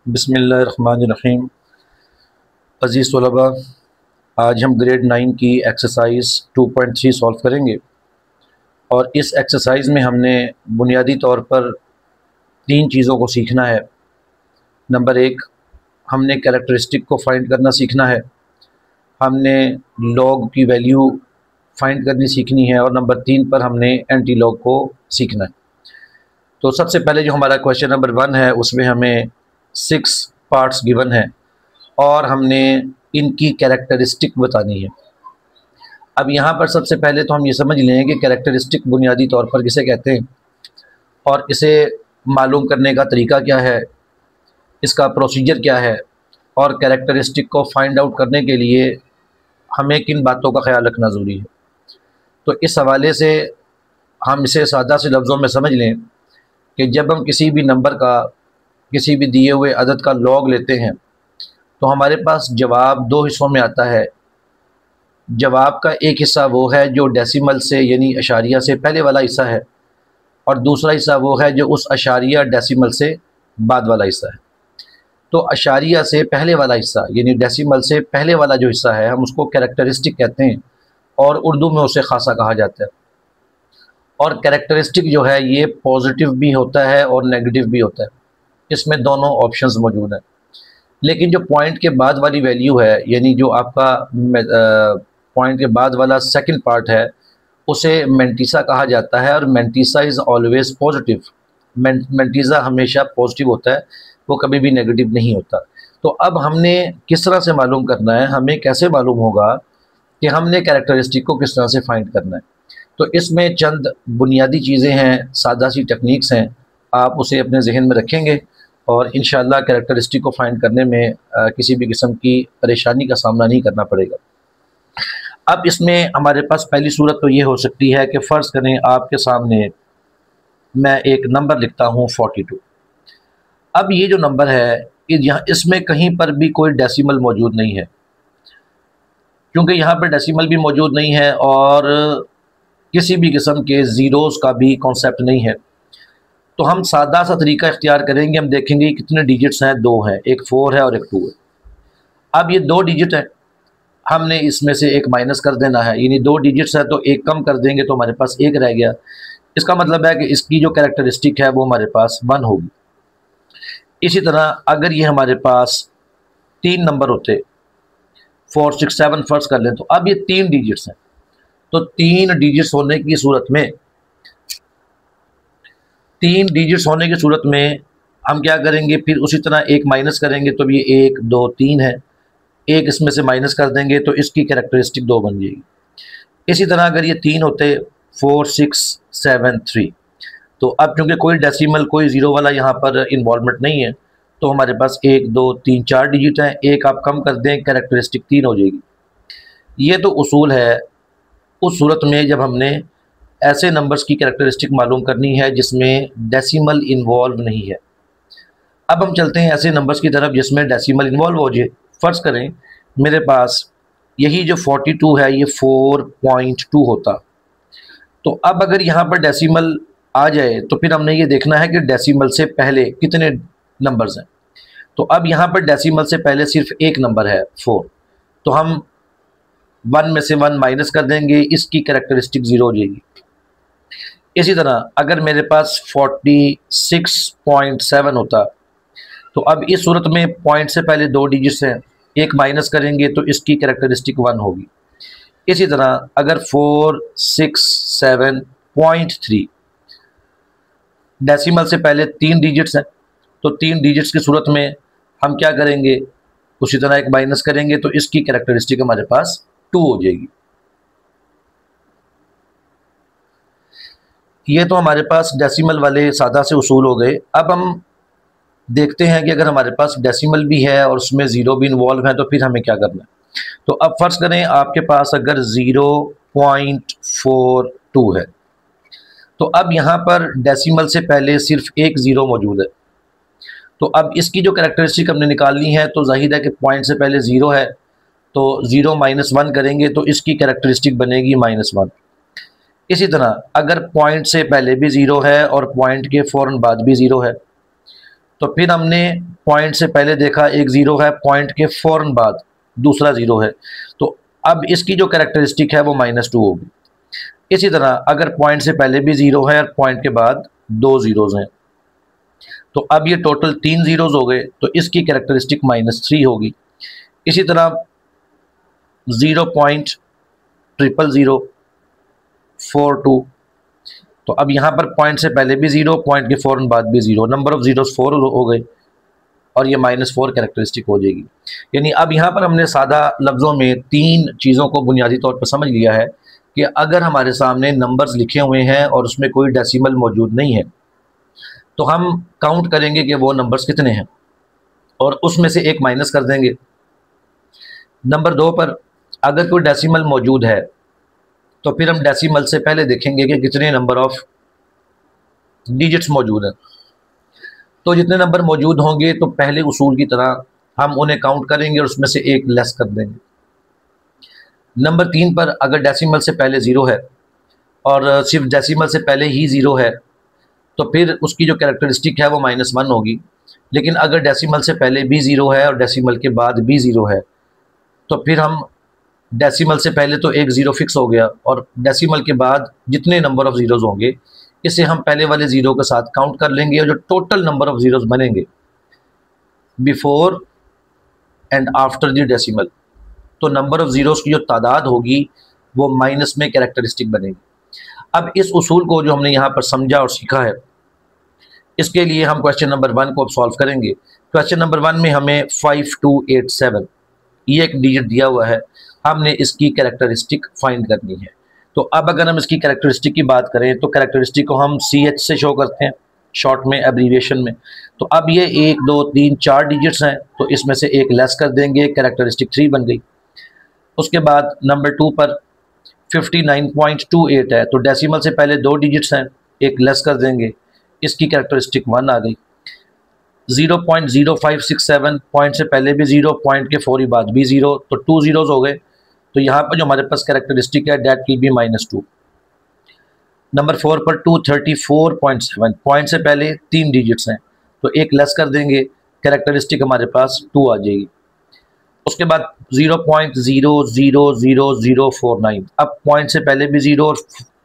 बिस्मिल्लाहिर्रहमानिर्रहीम। अज़ीज़ तलबा, आज हम ग्रेड 9 की एक्सरसाइज 2.3 सॉल्व करेंगे और इस एक्सरसाइज में हमने बुनियादी तौर पर तीन चीज़ों को सीखना है। नंबर एक, हमने कैरेक्टरिस्टिक को फाइंड करना सीखना है, हमने लॉग की वैल्यू फाइंड करनी सीखनी है और नंबर 3 पर हमने एंटी लॉग को सीखना है। तो सबसे पहले जो हमारा क्वेश्चन नंबर 1 है उसमें हमें 6 पार्ट्स गिवन है और हमने इनकी कैरेक्टरिस्टिक बतानी है। अब यहाँ पर सबसे पहले तो हम ये समझ लें कि कैरेक्टरिस्टिक बुनियादी तौर पर किसे कहते हैं और इसे मालूम करने का तरीका क्या है, इसका प्रोसीजर क्या है और कैरेक्टरिस्टिक को फाइंड आउट करने के लिए हमें किन बातों का ख्याल रखना ज़रूरी है। तो इस हवाले से हम इसे सादा से लफ्ज़ों में समझ लें कि जब हम किसी भी नंबर का, किसी भी दिए हुए अदद का लॉग लेते हैं तो हमारे पास जवाब दो हिस्सों में आता है। जवाब का एक हिस्सा वो है जो डेसिमल से यानी अशारिया से पहले वाला हिस्सा है और दूसरा हिस्सा वो है जो उस अशारिया डेसिमल से बाद वाला हिस्सा है। तो अशारिया से पहले वाला हिस्सा यानी डेसिमल से पहले वाला जो हिस्सा है हम उसको कैरेक्टरिस्टिक कहते हैं और उर्दू में उसे खासा कहा जाता है। और कैरेक्टरिस्टिक जो है ये पॉजिटिव भी होता है और नेगेटिव भी होता है, इसमें दोनों ऑप्शंस मौजूद हैं। लेकिन जो पॉइंट के बाद वाली वैल्यू है यानी जो आपका पॉइंट के बाद वाला सेकंड पार्ट है उसे मेंटिसा कहा जाता है और mantissa is always positive. Mantissa हमेशा पॉजिटिव होता है, वो कभी भी नेगेटिव नहीं होता। तो अब हमने किस तरह से मालूम करना है, हमें कैसे मालूम होगा कि हमने कैरेक्टरिस्टिक को किस तरह से फाइंड करना है। तो इसमें चंद बुनियादी चीज़ें हैं, सादा सी टेक्निक्स हैं, आप उसे अपने जहन में रखेंगे और इंशाअल्लाह कैरेक्टरिस्टिक को फाइंड करने में किसी भी किस्म की परेशानी का सामना नहीं करना पड़ेगा। अब इसमें हमारे पास पहली सूरत तो ये हो सकती है कि फ़र्ज़ करें आपके सामने मैं एक नंबर लिखता हूँ 42। अब ये जो नंबर है यहाँ इसमें कहीं पर भी कोई डेसिमल मौजूद नहीं है, क्योंकि यहाँ पर डेसिमल भी मौजूद नहीं है और किसी भी किस्म के ज़ीरोज़ का भी कॉन्सेप्ट नहीं है। तो हम सादा सा तरीका इख्तियार करेंगे, हम देखेंगे कितने डिजिट्स हैं, दो हैं, एक 4 है और एक 2 है। अब ये दो डिजिट है, हमने इसमें से एक माइनस कर देना है, यानी दो डिजिट्स है तो एक कम कर देंगे तो हमारे पास एक रह गया। इसका मतलब है कि इसकी जो कैरेक्टरिस्टिक है वो हमारे पास 1 होगी। इसी तरह अगर ये हमारे पास 3 नंबर होते 4 6 7 फर्स्ट कर लें, तो अब ये 3 डिजिट्स हैं, तो 3 डिजिट्स होने की सूरत में 3 डिजिट्स होने की सूरत में हम क्या करेंगे, फिर उसी तरह एक माइनस करेंगे तो ये 1 2 3 है, एक इसमें से माइनस कर देंगे तो इसकी कैरेक्टरिस्टिक 2 बन जाएगी। इसी तरह अगर ये 3 होते 4 6 7 3, तो अब क्योंकि कोई डेसिमल कोई ज़ीरो वाला यहाँ पर इन्वॉल्वमेंट नहीं है तो हमारे पास 1 2 3 4 डिजिट हैं, एक आप कम कर दें कैरेक्टरिस्टिक 3 हो जाएगी। ये तो उसूल है उस सूरत में जब हमने ऐसे नंबर्स की कैरेक्टरिस्टिक मालूम करनी है जिसमें डेसिमल इन्वॉल्व नहीं है। अब हम चलते हैं ऐसे नंबर्स की तरफ जिसमें डेसिमल इन्वॉल्व हो जाए। फ़र्ज़ करें मेरे पास यही जो 42 है ये 4.2 होता, तो अब अगर यहाँ पर डेसिमल आ जाए तो फिर हमने ये देखना है कि डेसिमल से पहले कितने नंबर्स हैं। तो अब यहाँ पर डेसिमल से पहले सिर्फ एक नंबर है 4, तो हम 1 में से 1 माइनस कर देंगे, इसकी कैरेक्टरिस्टिक 0 हो जाएगी। इसी तरह अगर मेरे पास 46.7 होता, तो अब इस सूरत में पॉइंट से पहले 2 डिजिट्स हैं, एक माइनस करेंगे तो इसकी कैरेक्टरिस्टिक 1 होगी। इसी तरह अगर 467.3 डेसिमल से पहले 3 डिजिट्स हैं, तो 3 डिजिट्स की सूरत में हम क्या करेंगे, उसी तरह एक माइनस करेंगे तो इसकी कैरेक्टरिस्टिक हमारे पास 2 हो जाएगी। ये तो हमारे पास डेसिमल वाले सादा से उसूल हो गए। अब हम देखते हैं कि अगर हमारे पास डेसिमल भी है और उसमें ज़ीरो भी इन्वॉल्व है तो फिर हमें क्या करना है। तो अब फ़र्ज़ करें आपके पास अगर 0.42 है, तो अब यहाँ पर डेसिमल से पहले सिर्फ एक ज़ीरो मौजूद है, तो अब इसकी जो कैरेक्टरिस्टिक हमने निकालनी है तो जाहिर है कि पॉइंट से पहले 0 है, तो 0 - 1 करेंगे तो इसकी कैरेक्टरिस्टिक बनेगी -1। इसी तरह अगर पॉइंट से पहले भी 0 है और पॉइंट के फ़ौरन बाद भी 0 है, तो फिर हमने पॉइंट से पहले देखा एक ज़ीरो है, पॉइंट के फ़ौरन बाद दूसरा ज़ीरो है, तो अब इसकी जो कैरेक्टरिस्टिक है वो -2 होगी। इसी तरह अगर पॉइंट से पहले भी ज़ीरो है और पॉइंट के बाद 2 ज़ीरोज़ हैं, तो अब ये टोटल 3 ज़ीरोज़ हो गए, तो इसकी कैरेक्टरिस्टिक -3 होगी। इसी तरह 0.00042, तो अब यहाँ पर पॉइंट से पहले भी ज़ीरो, पॉइंट के फ़ौरन बाद भी ज़ीरो, नंबर ऑफ़ ज़ीरोज़ 4 हो गए और ये -4 कैरेक्टरिस्टिक हो जाएगी। यानी अब यहाँ पर हमने सादा लफ्ज़ों में 3 चीज़ों को बुनियादी तौर पर समझ लिया है कि अगर हमारे सामने नंबर्स लिखे हुए हैं और उसमें कोई डेसिमल मौजूद नहीं है, तो हम काउंट करेंगे कि वो नंबर्स कितने हैं और उसमें से एक माइनस कर देंगे। नंबर 2 पर अगर कोई डेसिमल मौजूद है तो फिर हम डेसिमल से पहले देखेंगे कि कितने नंबर ऑफ़ डिजिट्स मौजूद हैं। तो जितने नंबर मौजूद होंगे तो पहले उसूल की तरह हम उन्हें काउंट करेंगे और उसमें से एक लेस कर देंगे। नंबर 3 पर अगर डेसिमल से पहले ज़ीरो है और सिर्फ डेसिमल से पहले ही ज़ीरो है, तो फिर उसकी जो कैरेक्टरिस्टिक है वो -1 होगी। लेकिन अगर डेसिमल से पहले भी ज़ीरो है और डेसिमल के बाद भी ज़ीरो है, तो फिर हम डेसिमल से पहले तो एक ज़ीरो फिक्स हो गया और डेसिमल के बाद जितने नंबर ऑफ़ ज़ीरोज़ होंगे इसे हम पहले वाले ज़ीरो के साथ काउंट कर लेंगे और जो टोटल नंबर ऑफ़ ज़ीरोज़ बनेंगे before and after the decimal, तो नंबर ऑफ़ ज़ीरोज़ की जो तादाद होगी वो माइनस में कैरेक्टरिस्टिक बनेगी। अब इस उसूल को जो हमने यहाँ पर समझा और सीखा है, इसके लिए हम क्वेश्चन नंबर 1 को अब सॉल्व करेंगे। क्वेश्चन नंबर 1 में हमें 5287 ये एक डिजिट दिया हुआ है, हमने इसकी कैरेक्टरिस्टिक फाइंड करनी है। तो अब अगर हम इसकी कैरेक्टरिस्टिक की बात करें तो कैरेक्टरिस्टिक को हम CH से शो करते हैं शॉर्ट में, एब्रीविएशन में। तो अब ये 1 2 3 4 डिजिट्स हैं, तो इसमें से एक लेस कर देंगे, कैरेक्टरिस्टिक 3 बन गई। उसके बाद नंबर 2 पर 59.28 है, तो डेसिमल से पहले 2 डिजिट्स हैं, एक लेस कर देंगे, इसकी कैरेक्टरिस्टिक 1 आ गई। 0.0567 पॉइंट से पहले भी ज़ीरो, पॉइंट के फौरी बाद भी ज़ीरो, तो 2 ज़ीरोज़ हो गए। तो यहाँ पर जो हमारे पास कैरेक्टरिस्टिक है डेट विल बी -2। नंबर 4 पर 234.7 पॉइंट से पहले 3 डिजिट्स हैं, तो एक लेस कर देंगे, कैरेक्टरिस्टिक हमारे पास 2 आ जाएगी। उसके बाद 0.000049, अब पॉइंट से पहले भी ज़ीरो और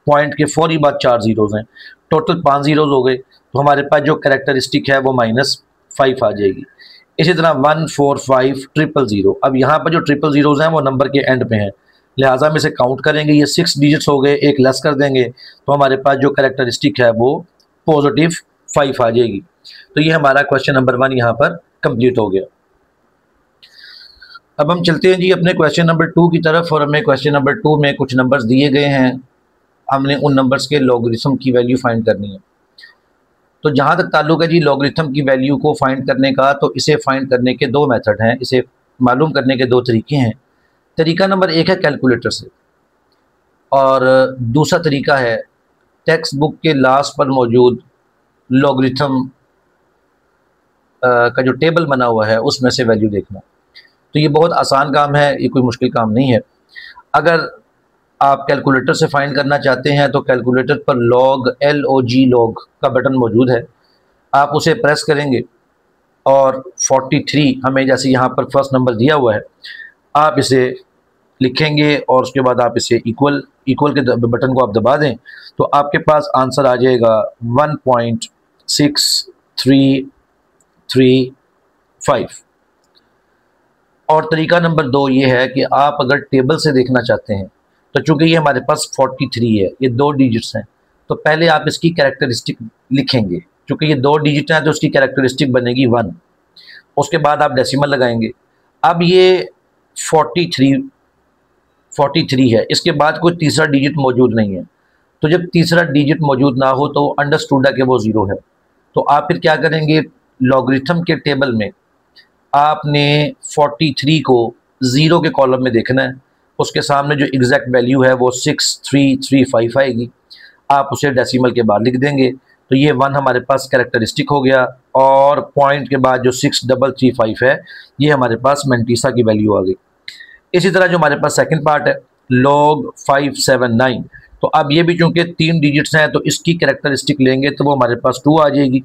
पॉइंट के फौरी बाद 4 ज़ीरोज़ हैं, टोटल 5 ज़ीरोज़ हो गए। तो हमारे पास जो कैरेक्टरिस्टिक है वो -5 आ जाएगी। इसी तरह 145000, अब यहाँ पर जो 000 हैं वो नंबर के एंड पे हैं, लिहाजा हम इसे काउंट करेंगे, ये 6 डिजिट्स हो गए, एक लेस कर देंगे, तो हमारे पास जो कैरेक्टरिस्टिक है वो +5 आ जाएगी। तो ये हमारा क्वेश्चन नंबर 1 यहाँ पर कंप्लीट हो गया। अब हम चलते हैं जी अपने क्वेश्चन नंबर 2 की तरफ, और हमें क्वेश्चन नंबर 2 में कुछ नंबर्स दिए गए हैं, हमने उन नंबर्स के लॉगरिथम की वैल्यू फाइंड करनी है। तो जहाँ तक ताल्लुक है जी लॉगरिथम की वैल्यू को फाइंड करने का, तो इसे फाइंड करने के 2 मेथड हैं, इसे मालूम करने के 2 तरीके हैं। तरीका नंबर 1 है कैलकुलेटर से, और दूसरा तरीका है टेक्स्ट बुक के लास्ट पर मौजूद लॉगरिथम का जो टेबल बना हुआ है उसमें से वैल्यू देखना। तो ये बहुत आसान काम है, ये कोई मुश्किल काम नहीं है। अगर आप कैलकुलेटर से फाइंड करना चाहते हैं तो कैलकुलेटर पर log का बटन मौजूद है, आप उसे प्रेस करेंगे और 43 हमें जैसे यहाँ पर फर्स्ट नंबर दिया हुआ है आप इसे लिखेंगे और उसके बाद आप इसे इक्वल के बटन को आप दबा दें तो आपके पास आंसर आ जाएगा 1.6335। और तरीका नंबर 2 ये है कि आप अगर टेबल से देखना चाहते हैं तो चूंकि ये हमारे पास 43 है, ये 2 डिजिट्स हैं, तो पहले आप इसकी कैरेक्टरिस्टिक लिखेंगे, चूंकि ये 2 डिजिट हैं तो इसकी कैरेक्टरिस्टिक बनेगी 1, उसके बाद आप डेसिमल लगाएंगे। अब ये 43 है, इसके बाद कोई तीसरा डिजिट मौजूद नहीं है, तो जब तीसरा डिजिट मौजूद ना हो तो अंडरस्टूड है कि वो 0 है। तो आप फिर क्या करेंगे, लॉगरिथम के टेबल में आपने 43 को 0 के कॉलम में देखना है, उसके सामने जो एग्जैक्ट वैल्यू है वो 6335 आएगी, आप उसे डेसिमल के बाद लिख देंगे, तो ये 1 हमारे पास कैरेक्टरिस्टिक हो गया, और पॉइंट के बाद जो 6335 है ये हमारे पास मैंटीसा की वैल्यू आ गई। इसी तरह जो हमारे पास सेकंड पार्ट है log 579, तो अब ये भी चूंकि 3 डिजिट्स हैं तो इसकी कैरेक्टरिस्टिक लेंगे तो वो हमारे पास 2 आ जाएगी,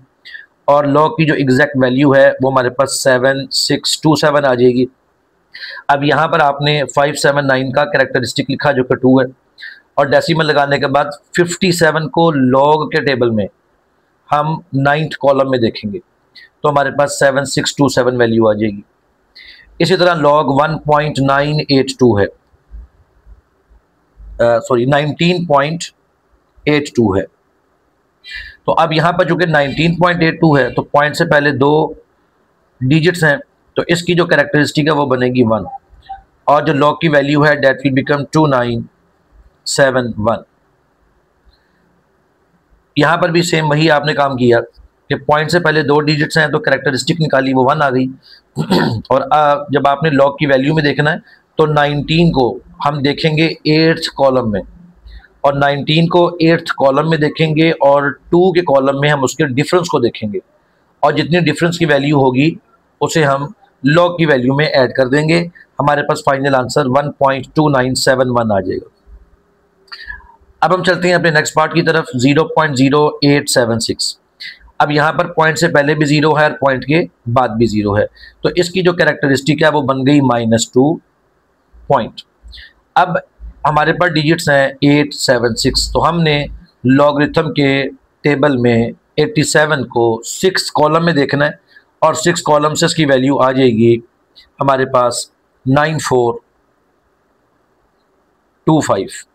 और लॉग की जो एग्जैक्ट वैल्यू है वो हमारे पास 7627 आ जाएगी। अब यहाँ पर आपने 579 का कैरेक्टरिस्टिक लिखा जो कि 2 है, और डेसिमल लगाने के बाद 57 को लॉग के टेबल में हम 9th कॉलम में देखेंगे तो हमारे पास 7627 वैल्यू आ जाएगी। इसी तरह लॉग 1.982 है, सॉरी 19.82 है। तो अब यहाँ पर चूंकि 19.82 है तो पॉइंट से पहले 2 डिजिट्स हैं, तो इसकी जो कैरेक्टरिस्टिक है वो बनेगी 1, और जो लॉग की वैल्यू है डेट विल बिकम 2971। यहाँ पर भी सेम वही आपने काम किया कि पॉइंट से पहले 2 डिजिट्स हैं तो कैरेक्टरिस्टिक निकाली, वो 1 आ गई। और जब आपने लॉग की वैल्यू में देखना है तो 19 को हम देखेंगे 8th कॉलम में, और 19 को 8th कॉलम में देखेंगे, और 2 के कॉलम में हम उसके डिफरेंस को देखेंगे, और जितनी डिफरेंस की वैल्यू होगी उसे हम लॉग की वैल्यू में ऐड कर देंगे। हमारे पास फाइनल आंसर 1.2971 आ जाएगा। अब हम चलते हैं अपने नेक्स्ट पार्ट की तरफ, 0.0876। अब यहाँ पर पॉइंट से पहले भी 0 है और पॉइंट के बाद भी 0 है, तो इसकी जो कैरेक्टरिस्टिक है वो बन गई -2 पॉइंट। अब हमारे पास डिजिट्स हैं 876, तो हमने लॉगरिथम के टेबल में 87 को 6 कॉलम में देखना है, और 6 कॉलम से इसकी वैल्यू आ जाएगी हमारे पास 9425।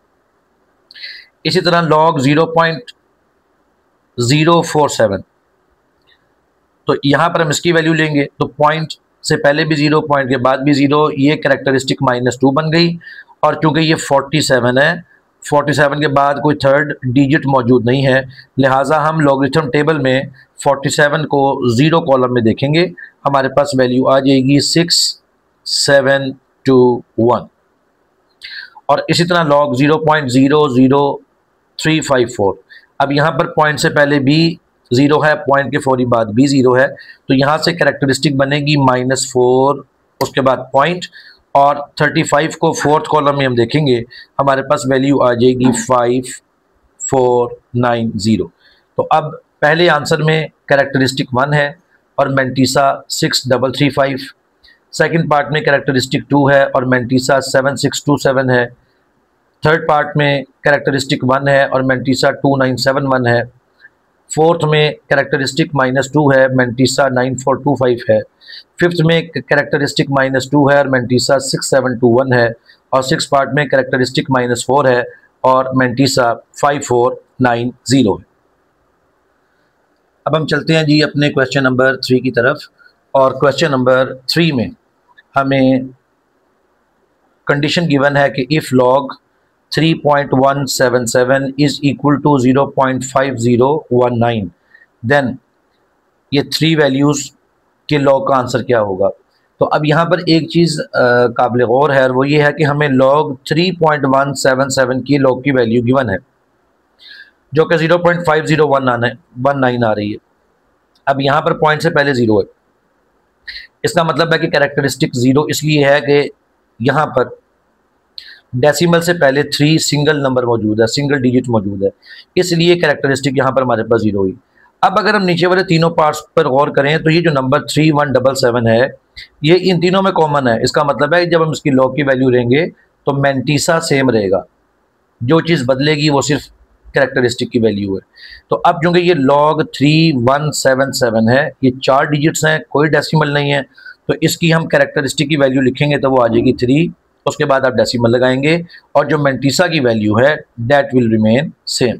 इसी तरह लॉग 0.047, तो यहाँ पर हम इसकी वैल्यू लेंगे तो पॉइंट से पहले भी 0, पॉइंट के बाद भी 0, ये कैरेक्टरिस्टिक -2 बन गई। और चूंकि ये 47 है, 47 के बाद कोई थर्ड डिजिट मौजूद नहीं है, लिहाजा हम लॉगरिथम टेबल में 47 को 0 कॉलम में देखेंगे, हमारे पास वैल्यू आ जाएगी 6721। और इसी तरह लॉग 0.00354, अब यहाँ पर पॉइंट से पहले भी 0 है, पॉइंट के फौरी बाद भी 0 है, तो यहाँ से कैरेक्टरिस्टिक बनेगी -4, उसके बाद पॉइंट, और 35 को 4th कॉलम में हम देखेंगे, हमारे पास वैल्यू आ जाएगी 5490। तो अब पहले आंसर में कैरेक्टरिस्टिक 1 है और मैंटीसा 6335, सेकंड पार्ट में कैरेक्टरिस्टिक 2 है और मैंटीसा 7627 है, थर्ड पार्ट में कैरेक्टरिस्टिक 1 है और मैंटीसा 2971 है, फोर्थ में कैरेक्टरिस्टिक -2 है, मैंटीसा 9425 है, फिफ्थ में कैरेक्टरिस्टिक -2 है और मैंटीसा 6721 है, और सिक्स पार्ट में कैरेक्टरिस्टिक -4 है और मैंटीसा 5490 है। अब हम चलते हैं जी अपने क्वेश्चन नंबर 3 की तरफ, और क्वेश्चन नंबर 3 में हमें कंडीशन गिवन है कि if log 3.177 is equal to 0.5019, then ये 3 वैल्यूज़ के लॉग का आंसर क्या होगा। तो अब यहाँ पर एक चीज़ काबिल गौर है, और वो ये है कि हमें लॉग 3.177 की लॉग की वैल्यू गिवन है जो कि 0.5019 आ रही है। अब यहाँ पर पॉइंट से पहले 0 है, इसका मतलब है कि कैरेक्टरिस्टिक 0 इसलिए है कि यहाँ पर डेसिमल से पहले 3 सिंगल नंबर मौजूद है, सिंगल डिजिट मौजूद है, इसलिए कैरेक्टरिस्टिक यहाँ पर हमारे पास 0 हुई। अब अगर हम नीचे वाले तीनों पार्ट्स पर गौर करें तो ये जो नंबर 3177 है ये इन तीनों में कॉमन है, इसका मतलब है जब हम इसकी लॉग की वैल्यू लेंगे तो मैंटीसा सेम रहेगा, जो चीज़ बदलेगी वो सिर्फ कैरेक्टरिस्टिक की वैल्यू है। तो अब चूँकि ये लॉग 3177 है, ये 4 डिजिट्स हैं, कोई डेसिमल नहीं है, तो इसकी हम कैरेक्टरिस्टिक की वैल्यू लिखेंगे तो वो आ जाएगी 3, उसके बाद आप डेसिमल लगाएंगे और जो मैंटीसा की वैल्यू है दैट विल रिमेन सेम।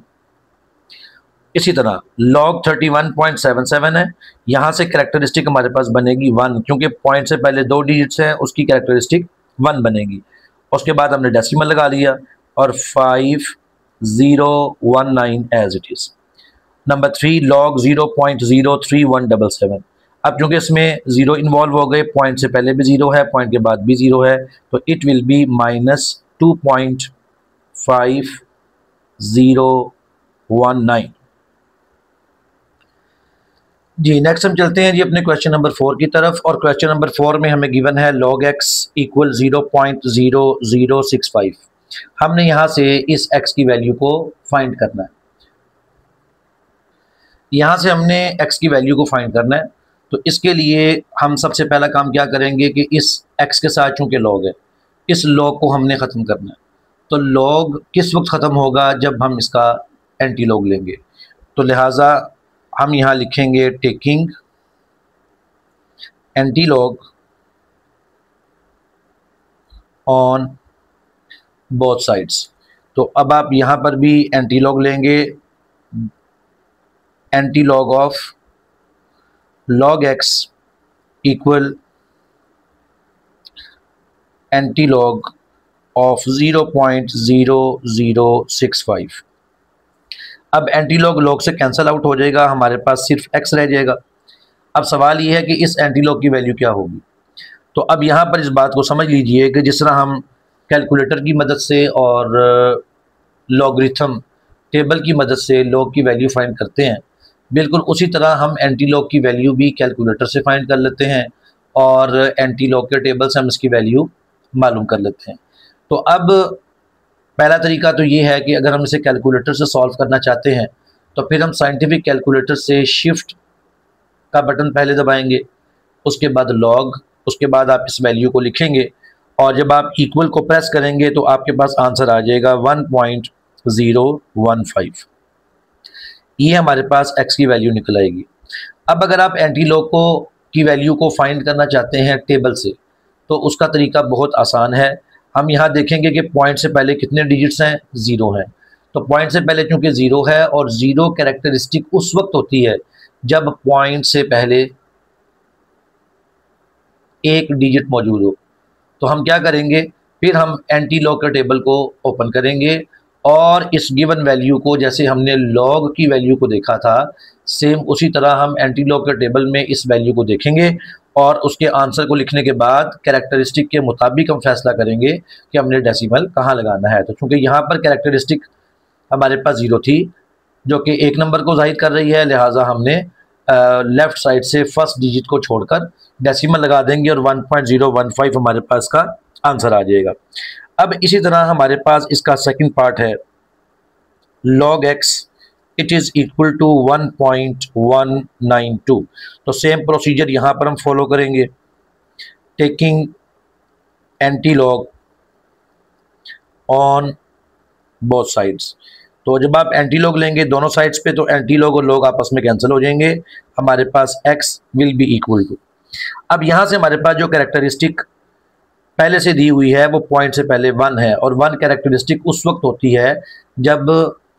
इसी तरह लॉग 31.77 है, यहाँ से कैरेक्टरिस्टिक हमारे पास बनेगी 1, क्योंकि पॉइंट से पहले 2 डिजिट्स हैं, उसकी कैरेक्टरिस्टिक 1 बनेगी। उसके बाद हमने डेसिमल लगा लिया और 5019 as it is. Number 3 log 0.03177, अब चूँकि इसमें 0 इन्वॉल्व हो गए, पॉइंट से पहले भी 0 है, पॉइंट के बाद भी 0 है, तो इट विल बी -2.5019। जी नेक्स्ट हम चलते हैं जी अपने क्वेश्चन नंबर 4 की तरफ, और क्वेश्चन नंबर 4 में हमें गिवन है log x इक्वल 0.0065। हमने यहाँ से इस x की वैल्यू को फाइंड करना है। यहाँ से हमने x की वैल्यू को फाइंड करना है। तो इसके लिए हम सबसे पहला काम क्या करेंगे कि इस x के साथ चूँकि log है, इस log को हमने ख़त्म करना है। तो log किस वक्त ख़त्म होगा? जब हम इसका एंटी लॉग लेंगे। तो लिहाजा हम यहाँ लिखेंगे taking anti log on both sides. तो अब आप यहाँ पर भी एंटी लॉग लेंगे, anti log of log x equal anti log of 0.0065। अब एंटी लॉग लॉग से कैंसिल आउट हो जाएगा, हमारे पास सिर्फ x रह जाएगा। अब सवाल ये है कि इस एंटी लॉग की वैल्यू क्या होगी। तो अब यहाँ पर इस बात को समझ लीजिए कि जिस तरह हम कैलकुलेटर की मदद से और लॉगरिथम टेबल की मदद से लॉग की वैल्यू फाइंड करते हैं, बिल्कुल उसी तरह हम एंटी लॉग की वैल्यू भी कैलकुलेटर से फाइंड कर लेते हैं और एंटी लॉग के टेबल से हम इसकी वैल्यू मालूम कर लेते हैं। तो अब पहला तरीका तो ये है कि अगर हम इसे कैलकुलेटर से सॉल्व करना चाहते हैं तो फिर हम साइंटिफिक कैलकुलेटर से शिफ्ट का बटन पहले दबाएंगे, उसके बाद लॉग, उसके बाद आप इस वैल्यू को लिखेंगे और जब आप इक्वल को प्रेस करेंगे तो आपके पास आंसर आ जाएगा 1.015। ये हमारे पास x की वैल्यू निकल आएगी। अब अगर आप एंटी लॉग की वैल्यू को फाइंड करना चाहते हैं टेबल से तो उसका तरीका बहुत आसान है। हम यहाँ देखेंगे कि पॉइंट से पहले कितने डिजिट्स हैं? 0 हैं। तो पॉइंट से पहले चूँकि 0 है और 0 कैरेक्टरिस्टिक उस वक्त होती है जब पॉइंट से पहले एक डिजिट मौजूद हो। तो हम क्या करेंगे, फिर हम एंटी लॉग के टेबल को ओपन करेंगे और इस गिवन वैल्यू को, जैसे हमने लॉग की वैल्यू को देखा था, सेम उसी तरह हम एंटी लॉग के टेबल में इस वैल्यू को देखेंगे और उसके आंसर को लिखने के बाद कैरेक्टरिस्टिक के मुताबिक हम फैसला करेंगे कि हमने डेसिमल कहाँ लगाना है। तो चूँकि यहाँ पर कैरेक्टरिस्टिक हमारे पास 0 थी जो कि एक नंबर को जाहिर कर रही है, लिहाजा हमने लेफ़्ट साइड से फर्स्ट डिजिट को छोड़कर डेसिमल लगा देंगे और 1.015 हमारे पास का आंसर आ जाएगा। अब इसी तरह हमारे पास इसका सेकंड पार्ट है log x it is equal to 1.192। तो सेम प्रोसीजर यहाँ पर हम फॉलो करेंगे, taking anti log on both sides. तो जब आप एंटी लॉग लेंगे दोनों साइड्स पे तो एंटी लॉग और लॉग आपस में कैंसिल हो जाएंगे, हमारे पास x will be equal to. अब यहाँ से हमारे पास जो कैरेक्टरिस्टिक पहले से दी हुई है वो पॉइंट से पहले 1 है और 1 कैरेक्टरिस्टिक उस वक्त होती है जब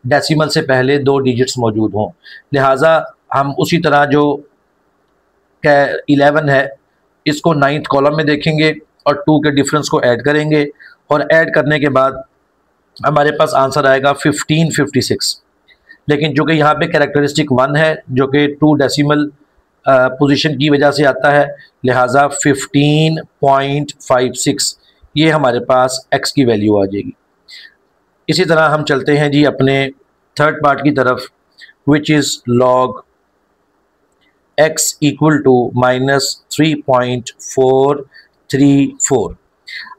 डेसिमल से पहले 2 डिजिट्स मौजूद हों। लिहाजा हम उसी तरह जो 11 है इसको 9th कॉलम में देखेंगे और 2 के डिफरेंस को ऐड करेंगे और ऐड करने के बाद हमारे पास आंसर आएगा 1556। लेकिन जो कि यहाँ पे कैरेक्टरिस्टिक 1 है जो कि 2 डेसिमल पोजीशन की वजह से आता है, लिहाजा 15.56 ये हमारे पास x की वैल्यू आ जाएगी। इसी तरह हम चलते हैं जी अपने थर्ड पार्ट की तरफ, which is log x equal to -3.434।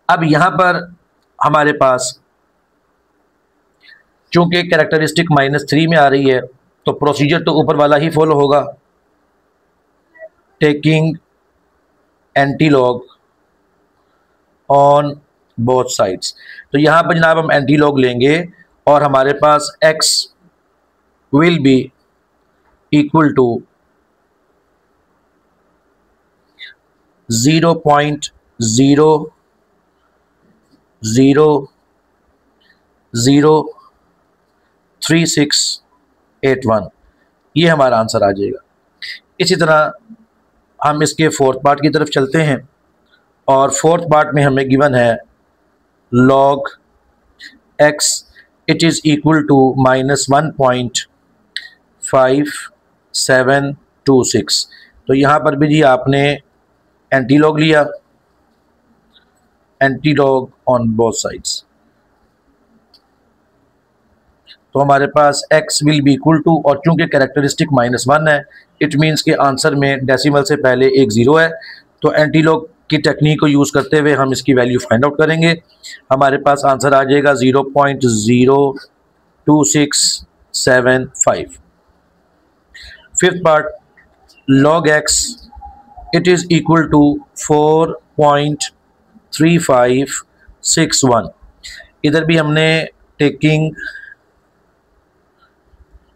अब यहाँ पर हमारे पास चूँकि कैरेक्टरिस्टिक -3 में आ रही है तो प्रोसीजर तो ऊपर वाला ही फॉलो होगा, taking anti log on both sides. तो यहाँ पर जनाब हम एंटी लॉग लेंगे और हमारे पास x will be equal to 0.003681 ये हमारा आंसर आ जाएगा। इसी तरह हम इसके फोर्थ पार्ट की तरफ चलते हैं और फोर्थ पार्ट में हमें गिवन है log x it is equal to -1.5726। तो यहाँ पर भी जी आपने एंटी लॉग लिया, anti log on both sides. तो हमारे पास x will be equal to, और चूँकि कैरेक्टरिस्टिक -1 है इट मीन्स के आंसर में डेसिमल से पहले एक 0 है। तो एंटी लॉग की टेक्निक को यूज़ करते हुए हम इसकी वैल्यू फाइंड आउट करेंगे। हमारे पास आंसर आ जाएगा 0.02675। Fifth part log x, it is equal to 4.3561। इधर भी हमने taking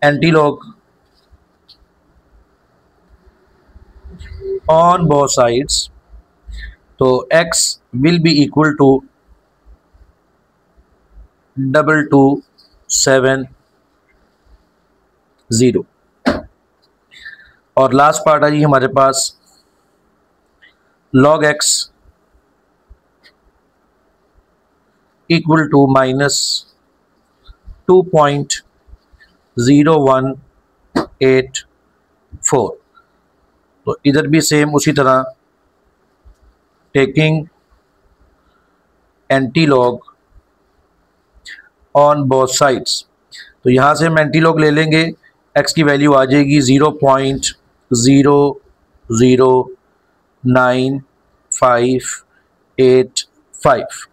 anti log on both sides, तो x will be equal to 2270। और लास्ट पार्ट है जी हमारे पास log x इक्वल टू -2.0184। तो इधर भी सेम उसी तरह taking anti log on both sides, तो यहाँ से हम एंटी लॉग ले लेंगे, x की वैल्यू आ जाएगी 0.00985।